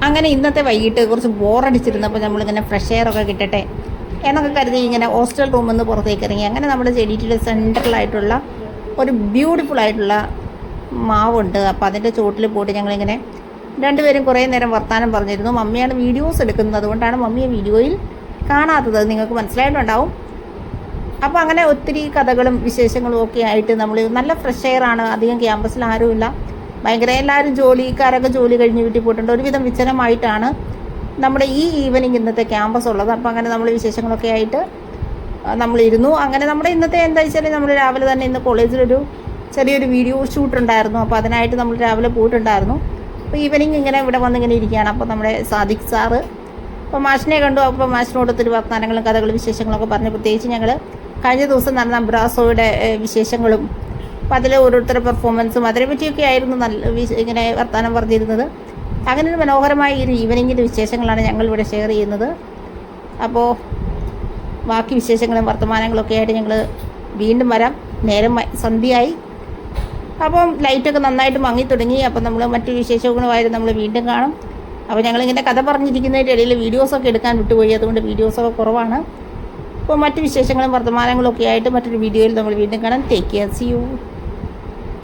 അങ്ങനെ ഇന്നത്തെ വൈകിട്ട് കുറച്ച് ബോറടിച്ചിരുന്നപ്പോൾ നമ്മളിങ്ങനെ ഫ്രഷ് എയർ ഒക്കെ കിട്ടട്ടെ എന്നൊക്കെ കരുതി ഇങ്ങനെ ഹോസ്റ്റൽ റൂമിൽ നിന്ന് പുറത്തേക്ക് ഇറങ്ങി. അങ്ങനെ നമ്മുടെ ചെടിയുടെ സെൻട്രലായിട്ടുള്ള ഒരു ബ്യൂട്ടിഫുൾ ആയിട്ടുള്ള മാവുണ്ട്. അപ്പോൾ അതിൻ്റെ ചോട്ടിൽ പോയിട്ട് ഞങ്ങളിങ്ങനെ രണ്ടുപേരും കുറേ നേരം വർത്തമാനം പറഞ്ഞിരുന്നു. മമ്മിയാണ് വീഡിയോസ് എടുക്കുന്നത്, അതുകൊണ്ടാണ് മമ്മിയെ വീഡിയോയിൽ കാണാത്തത്, നിങ്ങൾക്ക് മനസ്സിലായിട്ടുണ്ടാവും. അപ്പോൾ അങ്ങനെ ഒത്തിരി കഥകളും വിശേഷങ്ങളും ഒക്കെ ആയിട്ട് നമ്മൾ നല്ല ഫ്രഷ് എയർ ആണ്. അധികം ക്യാമ്പസിൽ ആരുമില്ല, ഭയങ്കര എല്ലാവരും ജോലിക്കാരൊക്കെ ജോലി കഴിഞ്ഞ് വീട്ടിൽ പോയിട്ടുണ്ട്. ഒരുവിധം വിജനമായിട്ടാണ് നമ്മുടെ ഈ ഈവനിങ് ഇന്നത്തെ ക്യാമ്പസ് ഉള്ളത്. അപ്പോൾ അങ്ങനെ നമ്മൾ വിശേഷങ്ങളൊക്കെ ആയിട്ട് നമ്മളിരുന്നു. അങ്ങനെ നമ്മുടെ ഇന്നത്തെ എന്താ വെച്ചാൽ നമ്മൾ രാവിലെ തന്നെ ഇന്ന് കോളേജിലൊരു ചെറിയൊരു വീഡിയോ ഷൂട്ട് ഉണ്ടായിരുന്നു. അപ്പോൾ അതിനായിട്ട് നമ്മൾ രാവിലെ പോയിട്ടുണ്ടായിരുന്നു. അപ്പോൾ ഈവനിങ് ഇങ്ങനെ ഇവിടെ വന്നിങ്ങനെ ഇരിക്കുകയാണ്. അപ്പോൾ നമ്മുടെ സാദിഖ് സാറ് അപ്പോൾ മാഷിനെ കണ്ടു. അപ്പോൾ മാഷിനോട് ഒത്തിരി വർത്തമാനങ്ങളും കഥകളും വിശേഷങ്ങളൊക്കെ പറഞ്ഞു. പ്രത്യേകിച്ച് ഞങ്ങൾ കഴിഞ്ഞ ദിവസം നടന്ന ബ്രാസോയുടെ വിശേഷങ്ങളും അപ്പോൾ അതിൽ ഓരോരുത്തരുടെ പെർഫോമൻസും അതിനെ പറ്റിയൊക്കെ ആയിരുന്നു ഇങ്ങനെ വർത്തമാനം പറഞ്ഞിരുന്നത്. അങ്ങനെ ഒരു മനോഹരമായ ഒരു ഈവനിങ്ങിൻ്റെ വിശേഷങ്ങളാണ് ഞങ്ങളിവിടെ ഷെയർ ചെയ്യുന്നത്. അപ്പോൾ ബാക്കി വിശേഷങ്ങളും വർത്തമാനങ്ങളൊക്കെ ആയിട്ട് ഞങ്ങൾ വീണ്ടും വരാം. നേരം സന്ധ്യയായി, അപ്പം ലൈറ്റൊക്കെ നന്നായിട്ട് മങ്ങി തുടങ്ങി. അപ്പോൾ നമ്മൾ മറ്റു വിശേഷങ്ങളുമായിട്ട് നമ്മൾ വീണ്ടും കാണും. അപ്പോൾ ഞങ്ങളിങ്ങനെ കഥ പറഞ്ഞിരിക്കുന്നതിൻ്റെ ഇടയിൽ വീഡിയോസൊക്കെ എടുക്കാൻ വിട്ടുപോയി, അതുകൊണ്ട് വീഡിയോസൊക്കെ കുറവാണ്. അപ്പോൾ മറ്റു വിശേഷങ്ങളും വർത്തമാനങ്ങളൊക്കെ ആയിട്ട് മറ്റൊരു വീഡിയോയിൽ നമ്മൾ വീണ്ടും കാണാം. Take care, see U.